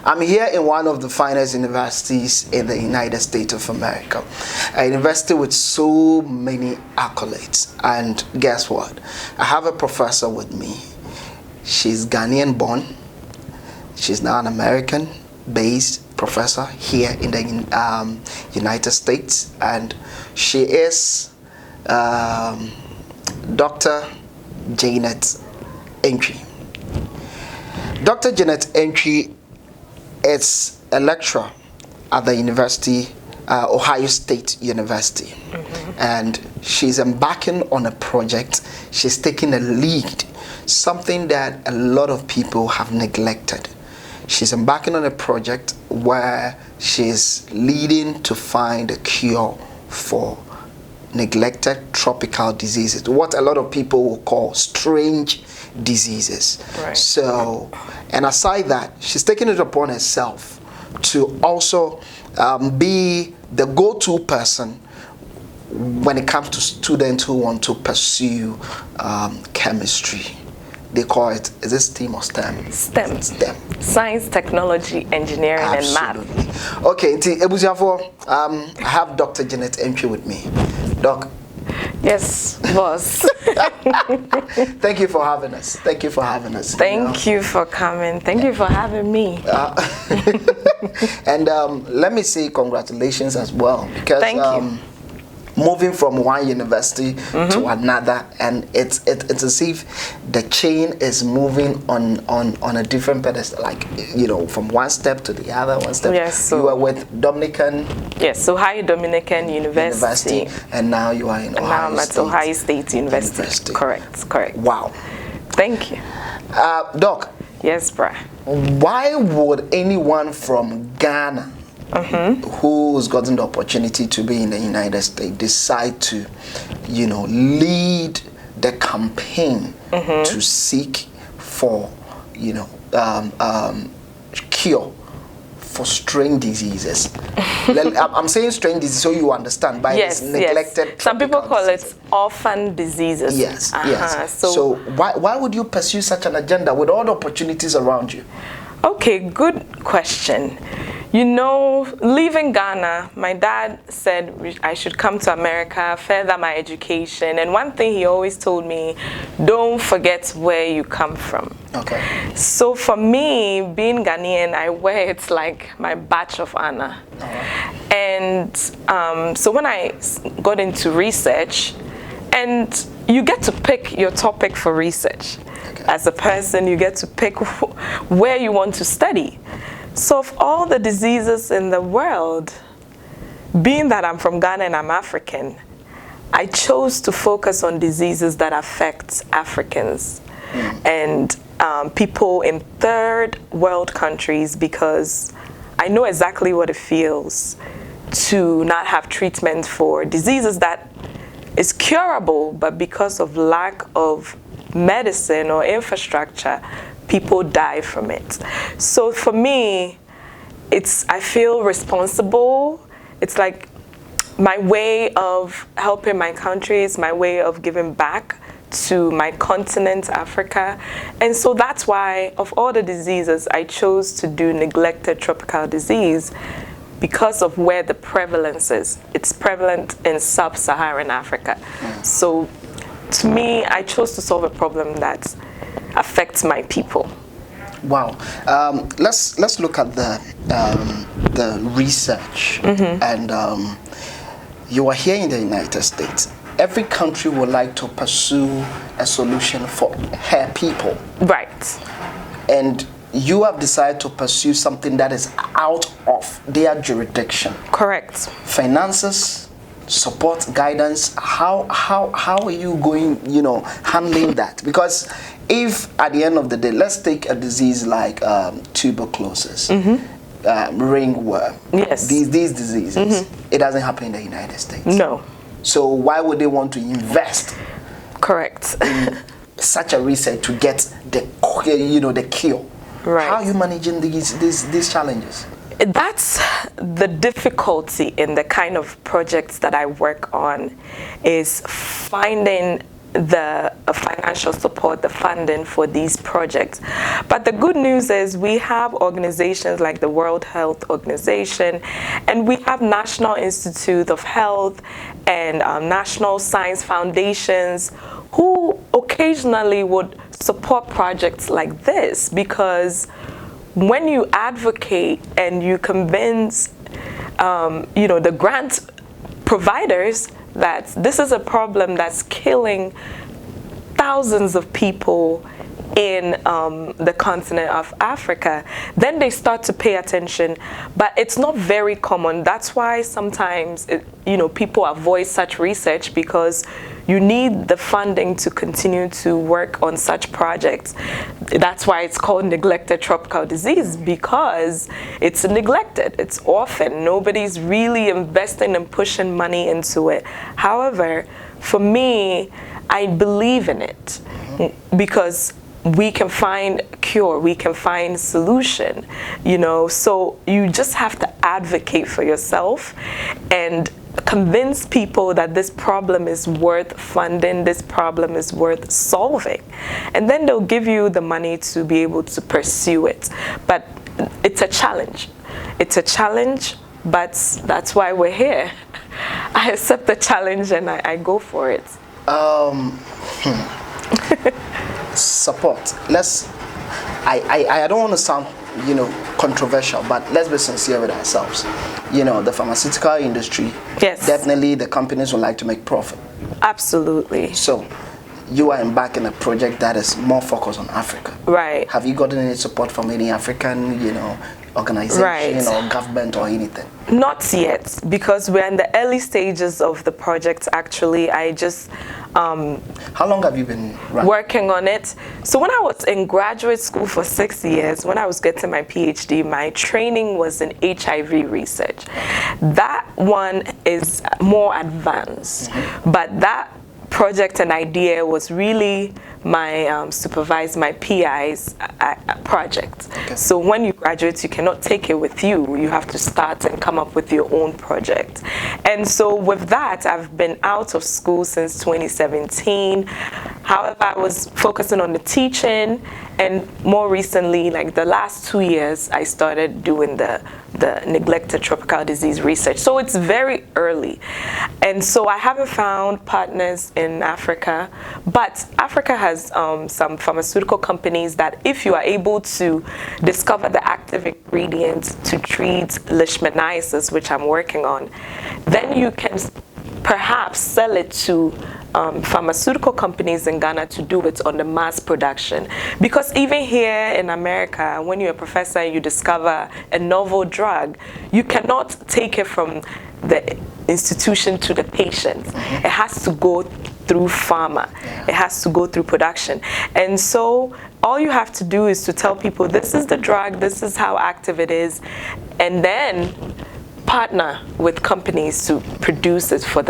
I'm here in one of the finest universities in the United States of America, a university with so many accolades. And guess what? I have a professor with me. She's Ghanaian born. She's now an American-based professor here in the United States, and she is Dr. Janet Entry. Dr. Janet Entry is a lecturer at the University, Ohio State University, and she's embarking on a project. She's taking a lead, something that a lot of people have neglected. She's embarking on a project where she's leading to find a cure for neglected tropical diseases, what a lot of people will call strange diseases. Right. So, and aside that, she's taking it upon herself to also be the go-to person when it comes to students who want to pursue chemistry. They call it, is it STEM or STEM? STEM. STEM. Science, technology, engineering, Absolutely. and math. Okay, I have Dr. Janet Entry with me. Doc. Yes, boss. Thank you for having us. Thank you for having us. Thank you for coming. Thank you for having me. And let me say congratulations as well, because Thank you. Moving from one university to another, and it's as if the chain is moving on a different pedestal, like, you know, from one step to the other, one step. Yes, so you were with Dominican. Yes, so Ohio Dominican University, and now you are in Ohio now I'm at State Ohio State University. Correct. Wow. Thank you. Doc. Yes, bruh. Why would anyone from Ghana who's gotten the opportunity to be in the United States decide to, you know, lead the campaign to seek for, you know, cure for strange diseases? I'm saying strange disease so you understand, by Yes, this neglected. yes. Some people call disease. it orphan diseases. Yes, yes. So why would you pursue such an agenda with all the opportunities around you? okay, good question. You know, leaving Ghana, my dad said I should come to America, further my education. And one thing he always told me, don't forget where you come from. Okay. So for me, being Ghanaian, I wear it like my badge of honor. And so when I got into research, and you get to pick your topic for research. Okay. As a person, you get to pick where you want to study. So of all the diseases in the world, being that I'm from Ghana and I'm African, I chose to focus on diseases that affect Africans and people in third world countries, because I know exactly what it feels to not have treatment for diseases that is curable, but because of lack of medicine or infrastructure, people die from it. So for me, I feel responsible. It's like my way of helping my country, it's my way of giving back to my continent, Africa. And so that's why, of all the diseases, I chose to do neglected tropical disease, because of where the prevalence is. It's prevalent in sub-Saharan Africa. So to me, I chose to solve a problem that affects my people. Wow. Let's look at the research. And you are here in the United States. Every country would like to pursue a solution for her people. Right. And you have decided to pursue something that is out of their jurisdiction. Correct. Finances, support, guidance. How are you going, you know, handling that? Because if at the end of the day, let's take a disease like tuberculosis, ringworm. Yes. These diseases, it doesn't happen in the United States. No. So why would they want to invest? Correct. In such a research to get the, you know, the cure? Right. How are you managing these challenges? That's the difficulty in the kind of projects that I work on, is finding the financial support, the funding for these projects. But the good news is we have organizations like the World Health Organization, and we have National Institute of Health and National Science Foundations who occasionally would support projects like this, because when you advocate and you convince the grant providers that this is a problem that's killing thousands of people in the continent of Africa, then they start to pay attention. But it's not very common. That's why sometimes people avoid such research, because you need the funding to continue to work on such projects. That's why it's called neglected tropical disease, because it's neglected, it's orphaned. Nobody's really investing and pushing money into it. However, for me, I believe in it, because we can find a cure, we can find solution, so you just have to advocate for yourself and convince people that this problem is worth funding, this problem is worth solving, and then they'll give you the money to be able to pursue it. But it's a challenge. It's a challenge, but that's why we're here. I accept the challenge and I go for it. Support. I don't want to sound controversial, but let's be sincere with ourselves. The pharmaceutical industry, yes, definitely the companies would like to make profit. Absolutely. So you are embarking a project that is more focused on Africa. Right. Have you gotten any support from any African, organization, right, or government or anything? Not yet, because we're in the early stages of the project. Actually, I just how long have you been working on it? So when I was in graduate school for 6 years, when I was getting my PhD, my training was in HIV research. That one is more advanced, but that project and idea was really my supervised, my PI's project. Okay. So when you graduate, you cannot take it with you. You have to start and come up with your own project. And so with that, I've been out of school since 2017. However, I was focusing on the teaching, and more recently, like the last 2 years, I started doing the neglected tropical disease research. So it's very early. And so I haven't found partners in Africa, but Africa has some pharmaceutical companies that if you are able to discover the active ingredients to treat leishmaniasis, which I'm working on, then you can perhaps sell it to pharmaceutical companies in Ghana to do it on the mass production. Because even here in America, when you're a professor and you discover a novel drug, you cannot take it from the institution to the patient. It has to go through pharma. It has to go through production. And so all you have to do is to tell people, this is the drug, this is how active it is, and then partner with companies to produce it for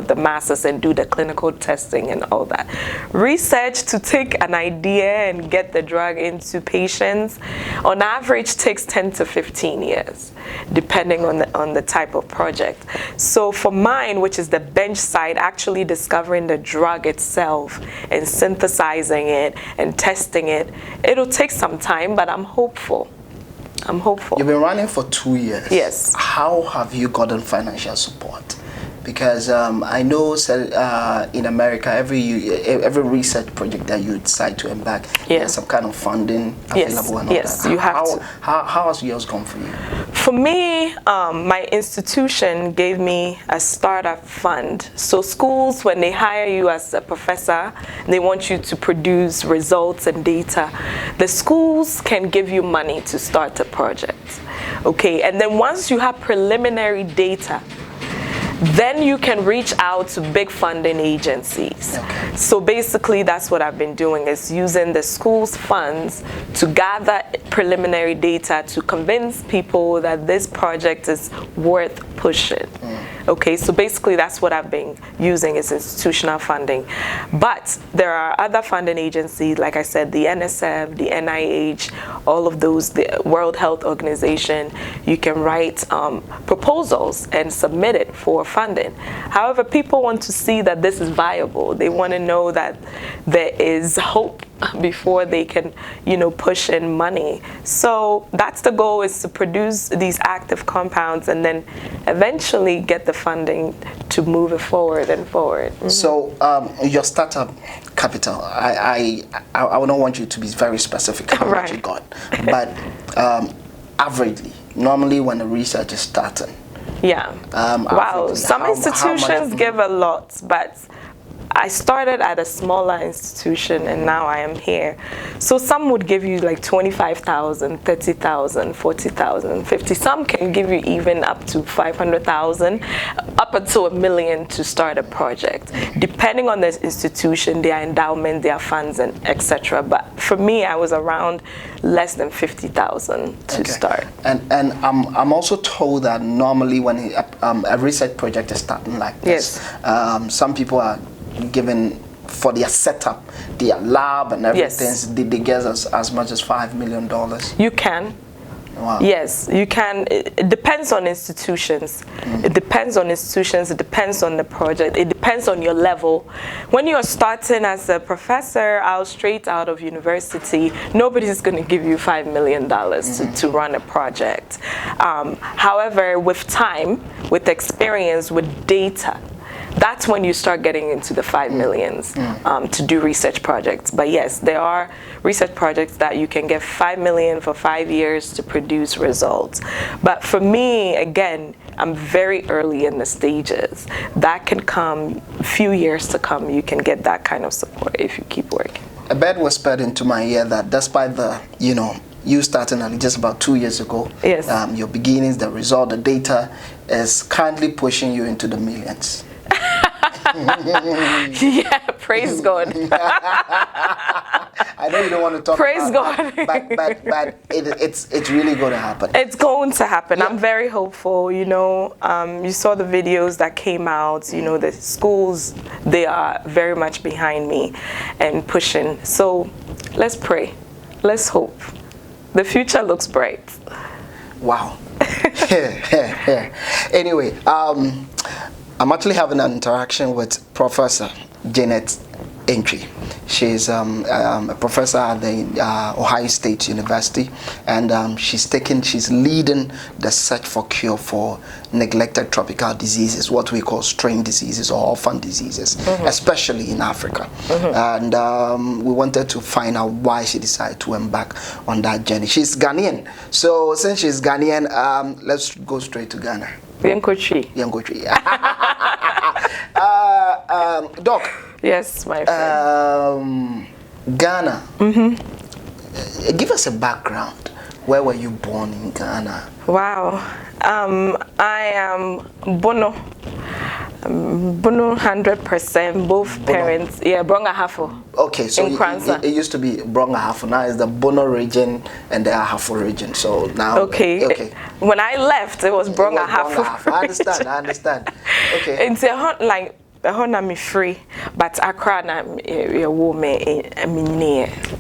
the masses and do the clinical testing and all that. Research to take an idea and get the drug into patients, on average, takes 10 to 15 years, depending on the type of project. So for mine, which is the bench side, actually discovering the drug itself and synthesizing it and testing it, it'll take some time, but I'm hopeful. I'm hopeful. You've been running for 2 years. Yes. How have you gotten financial support? Because I know in America, every research project that you decide to embark, there's some kind of funding available and all yes, that. You have to. How has yours gone for you? For me, my institution gave me a startup fund. So schools, when they hire you as a professor, they want you to produce results and data. The schools can give you money to start a project. Okay, and then once you have preliminary data, then you can reach out to big funding agencies. Okay. So basically that's what I've been doing, is using the school's funds to gather preliminary data to convince people that this project is worth pushing. Okay, so basically that's what I've been using is institutional funding. But there are other funding agencies, like I said, the NSF, the NIH, all of those, the World Health Organization. You can write proposals and submit it for funding. However, people want to see that this is viable. They want to know that there is hope before they can, push in money. So that's the goal, is to produce these active compounds and then eventually get the funding to move it forward and forward. Mm-hmm. So your startup capital, I don't want you to be very specific how much you got, but averagely, normally when the research is starting. Yeah. Wow. Some institutions give a lot, but I started at a smaller institution and now I am here. So some would give you like 25,000, 30,000, 40,000, 50. Some can give you even up to 500,000, up until $1 million to start a project, depending on the institution, their endowment, their funds, and etc. But for me, I was around less than 50,000 to start. And I'm also told that normally when a research project is starting like this, some people are given for their setup, their lab and everything, they get as much as $5 million. You can. Wow. Yes, you can. It depends on institutions. It depends on institutions. It depends on the project. It depends on your level. When you're starting as a professor out straight out of university, nobody's going to give you $5 million to run a project. However, with time, with experience, with data, that's when you start getting into the 5 millions to do research projects. But yes, there are research projects that you can get 5 million for 5 years to produce results. But for me, again, I'm very early in the stages. That can come a few years to come. You can get that kind of support if you keep working. A bird whispered into my ear that despite the, you starting just about 2 years ago, your beginnings, the result, the data is currently pushing you into the millions. Yeah, praise God. I know you don't want to talk praise about God. that, but it's really going to happen. It's going to happen. Yeah. I'm very hopeful. You saw the videos that came out. The schools, they are very much behind me and pushing. So let's pray. Let's hope. The future looks bright. Wow. Anyway, I'm actually having an interaction with Professor Janet Entry. She's a professor at the Ohio State University, and she's leading the search for cure for neglected tropical diseases, what we call strain diseases or orphan diseases, especially in Africa. And we wanted to find out why she decided to embark on that journey. She's Ghanaian, so since she's Ghanaian, let's go straight to Ghana. Yankotri. Doc. Yes, my friend. Ghana. Give us a background. Where were you born in Ghana? Wow. I am Bono. Bono 100%. Both Bono. Parents. Yeah, Bronga Hafo. Okay, so it used to be Bronga Hafo. Now it's the Bono region and the Ahafo region. So now. Okay. When I left, it was Bronga Hafo. I understand. Okay. It's like. I'm free, but Accra na woman.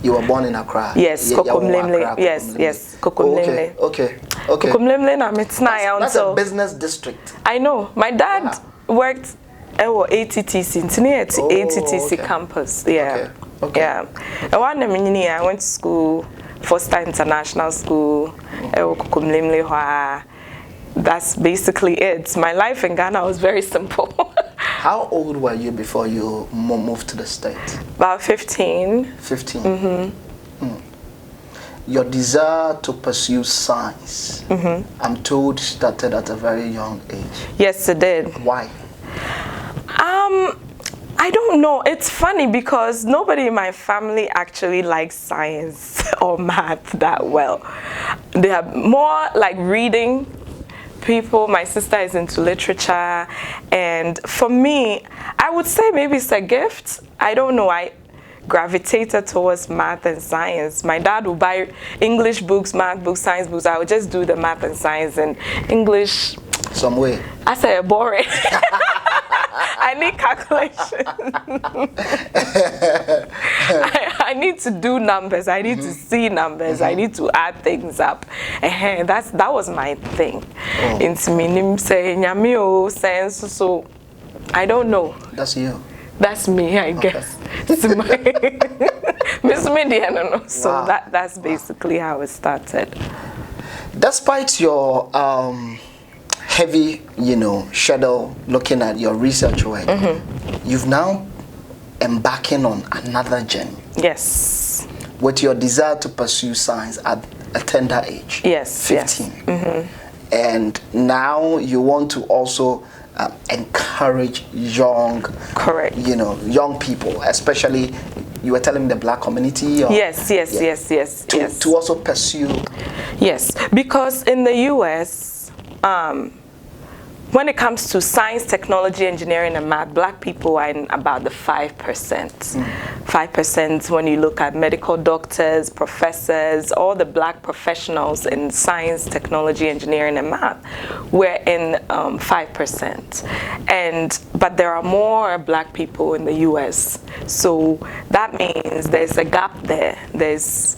You were born in Accra. Yes, Kokomlemle. Yes, Kokomlemle. Okay. Kokomlemle na metna. That's a business district. I know. My dad worked at ATTC, ATTC campus. Yeah. Yeah. I went to school, Foster International School. Kokomlemle. That's basically it. My life in Ghana was very simple. How old were you before you moved to the States? About 15. 15? Your desire to pursue science, I'm told, started at a very young age. Yes, it did. Why? I don't know. It's funny because nobody in my family actually likes science or math that well. They are more like reading people. My sister is into literature, and for me, I would say maybe it's a gift. I don't know. I gravitated towards math and science. My dad would buy English books, math books, science books. I would just do the math and science, and English some way. I say boring. I need calculation. I need to do numbers. I need to see numbers. I need to add things up. And that was my thing. Into me saying nyamio sense. So I don't know. That's you. That's me, I guess. Miss Media, no. So Wow. that's basically how it started. Despite your heavy, schedule looking at your research work, you've now embarking on another journey. Yes. With your desire to pursue science at a tender age. Yes. 15. Yes. And now you want to also encourage young, correct, young people, especially you were telling the black community. Or, yes. To also pursue. Yes, because in the U.S., when it comes to science, technology, engineering, and math, black people are in about the 5%. 5% when you look at medical doctors, professors, all the black professionals in science, technology, engineering, and math, we're in 5%. But there are more black people in the U.S. So that means there's a gap there. There's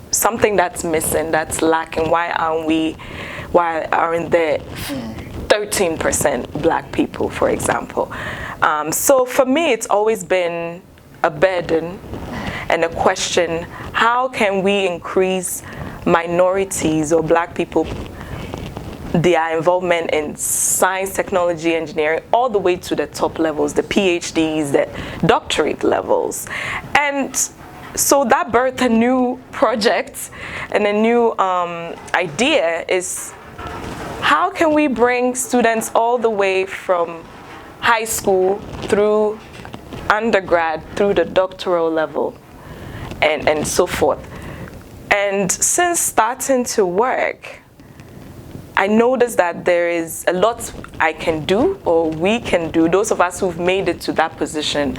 something that's missing, that's lacking. Why aren't there 13% black people, for example? So for me, it's always been a burden and a question: how can we increase minorities or black people, their involvement in science, technology, engineering, all the way to the top levels, the PhDs, the doctorate levels? And so that birthed a new project and a new idea is, how can we bring students all the way from high school through undergrad, through the doctoral level, and so forth? And since starting to work, I noticed that there is a lot I can do, or we can do. Those of us who've made it to that position,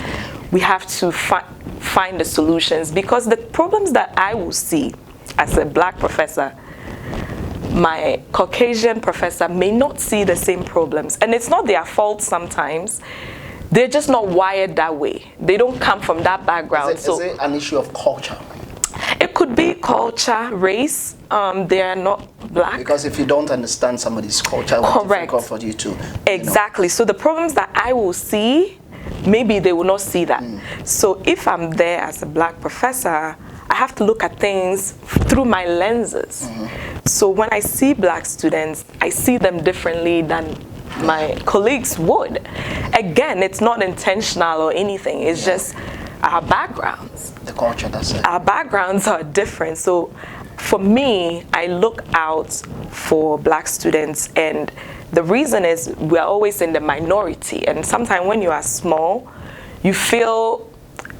we have to find the solutions, because the problems that I will see as a black professor, my Caucasian professor may not see the same problems. And it's not their fault sometimes. They're just not wired that way. They don't come from that background. Is it an issue of culture? It could be culture, race. They are not black. Because if you don't understand somebody's culture, it's difficult for you to. Exactly. So the problems that I will see, maybe they will not see that. So if I'm there as a black professor, I have to look at things through my lenses. So when I see black students, I see them differently than my colleagues would. Again, it's not intentional or anything. It's just our backgrounds. The culture, that's it. Our backgrounds are different. So for me, I look out for black students, and the reason is we're always in the minority. And sometimes when you are small, you feel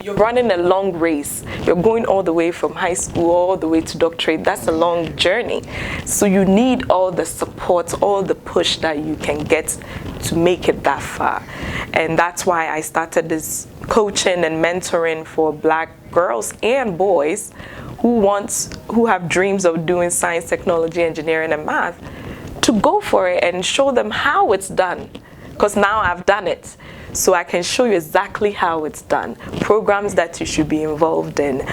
you're running a long race. You're going all the way from high school all the way to doctorate. That's a long journey. So you need all the support, all the push that you can get to make it that far. And that's why I started this coaching and mentoring for black girls and boys who have dreams of doing science, technology, engineering, and math, to go for it and show them how it's done. Because now I've done it. So I can show you exactly how it's done. Programs that you should be involved in,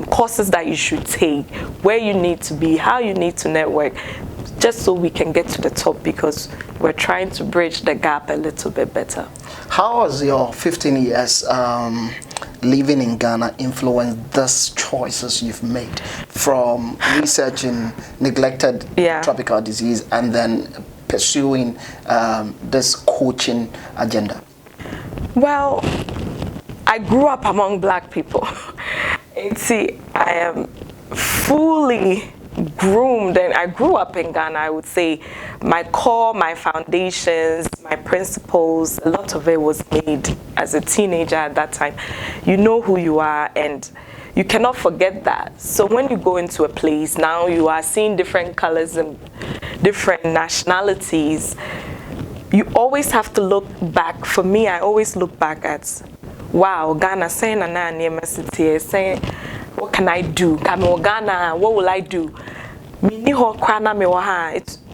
courses that you should take, where you need to be, how you need to network, just so we can get to the top, because we're trying to bridge the gap a little bit better. How has your 15 years living in Ghana influenced these choices you've made, from researching neglected tropical disease and then pursuing this coaching agenda? Well, I grew up among black people. And see, I am fully groomed, and I grew up in Ghana. I would say my core, my foundations, my principles, a lot of it was made as a teenager at that time. You know who you are, and you cannot forget that. So when you go into a place, now you are seeing different colors and different nationalities. You always have to look back. For me, I always look back at, wow, Ghana, saying what can I do? Ghana, what will I do?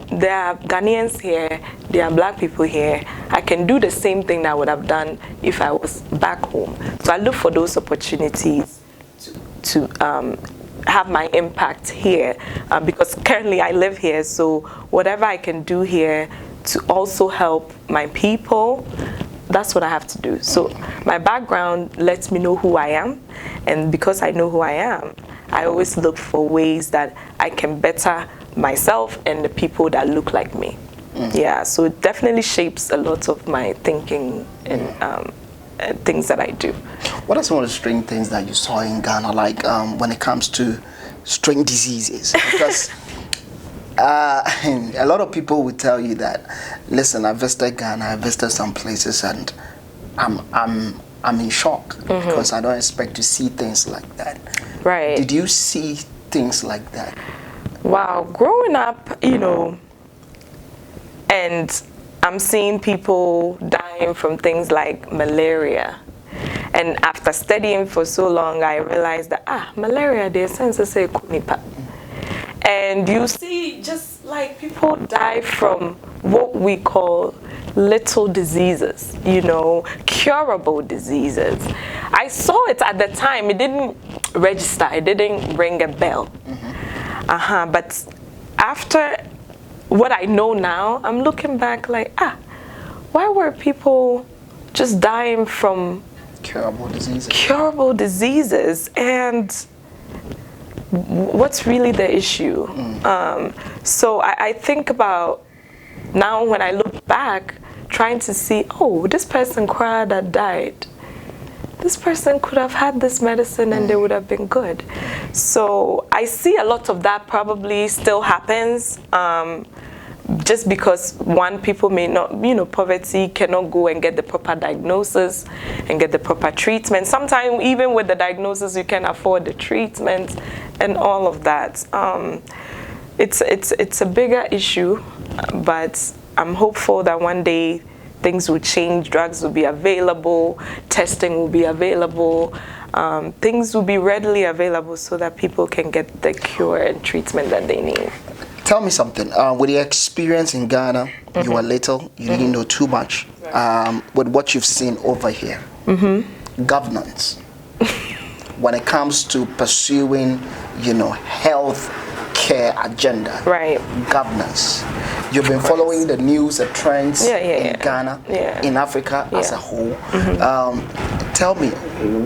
there are Ghanaians here, there are black people here. I can do the same thing that I would have done if I was back home. So I look for those opportunities to have my impact here, because currently I live here. So whatever I can do here to also help my people, that's what I have to do. So my background lets me know who I am, and because I know who I am, I always look for ways that I can better myself and the people that look like me. Yeah, so it definitely shapes a lot of my thinking and things that I do. What are some of the strange things that you saw in Ghana, like when it comes to strange diseases? Because a lot of people would tell you that, listen, I visited Ghana, I visited some places, and I'm in shock because I don't expect to see things like that. Right. Did you see things like that? Wow, growing up, you know, and I'm seeing people dying from things like malaria. And after studying for so long, I realized that, malaria, there's sense to say kunipa. And you see just like people die from what we call little diseases, you know, curable diseases. I saw it at the time. It didn't register. It didn't ring a bell. But after what I know now, I'm looking back like, why were people just dying from curable diseases? Curable diseases, and what's really the issue? So I think about now when I look back, trying to see, this person cried that died. This person could have had this medicine and they would have been good. So I see a lot of that probably still happens. Just because people may not, poverty cannot go and get the proper diagnosis and get the proper treatment. Sometimes even with the diagnosis, you can afford the treatment and all of that. It's a bigger issue, but I'm hopeful that one day things will change, drugs will be available, testing will be available, things will be readily available so that people can get the cure and treatment that they need. Tell me something. With your experience in Ghana, you were little, you didn't know too much. With what you've seen over here, governance, when it comes to pursuing, health care agenda, right? Governance. You've been following the news, the trends in Ghana, in Africa as a whole. Tell me,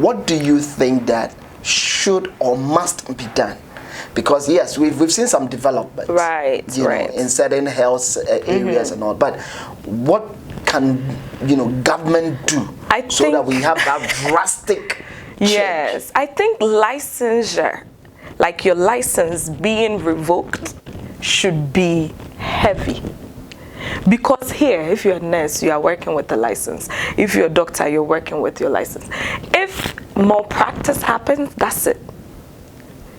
what do you think that should or must be done? Because yes, we've seen some developments, right? In certain health areas and all. But what can government do so that we have that drastic change? Yes, I think licensure, like your license being revoked, should be heavy. Because here, if you're a nurse, you are working with a license. If you're a doctor, you're working with your license. If malpractice happens, that's it.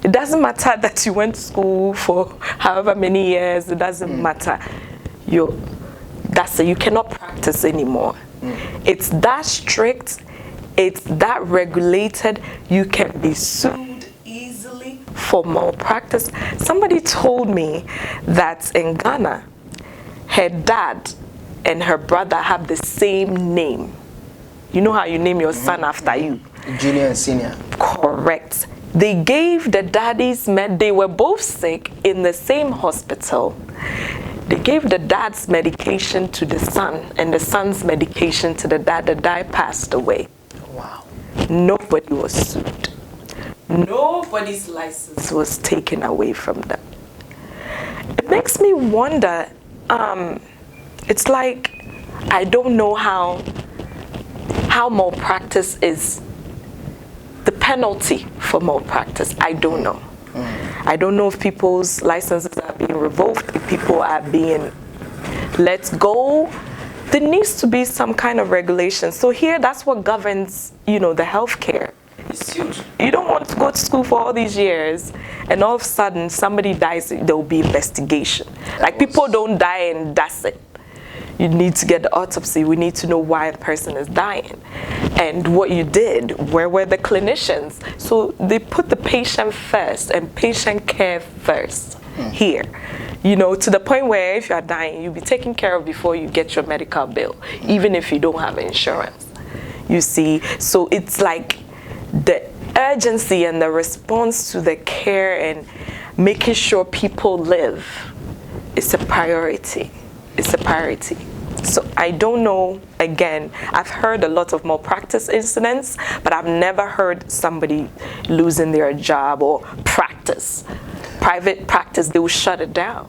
It doesn't matter that you went to school for however many years. It doesn't matter. That's it. You cannot practice anymore. It's that strict. It's that regulated. You can be sued easily for malpractice. Somebody told me that in Ghana, her dad and her brother have the same name. You know how you name your son after you? Junior and senior. Correct. They gave the daddy's they were both sick in the same hospital. They gave the dad's medication to the son and the son's medication to the dad. The dad passed away. Wow. Nobody was sued. Nobody's license was taken away from them. It makes me wonder, it's like, I don't know how malpractice is. The penalty for malpractice, I don't know. I don't know if people's licenses are being revoked, if people are being let go. There needs to be some kind of regulation. So here, that's what governs, the healthcare. It's huge. You don't want to go to school for all these years, and all of a sudden somebody dies. There will be investigation. Like people don't die and that's it. You need to get the autopsy. We need to know why the person is dying and what you did. Where were the clinicians? So they put the patient first and patient care first here. You know, to the point where if you are dying, you'll be taken care of before you get your medical bill, even if you don't have insurance. You see, so it's like the urgency and the response to the care and making sure people live is a priority. It's a priority. So I don't know, again, I've heard a lot of malpractice incidents, but I've never heard somebody losing their job or private practice, they will shut it down.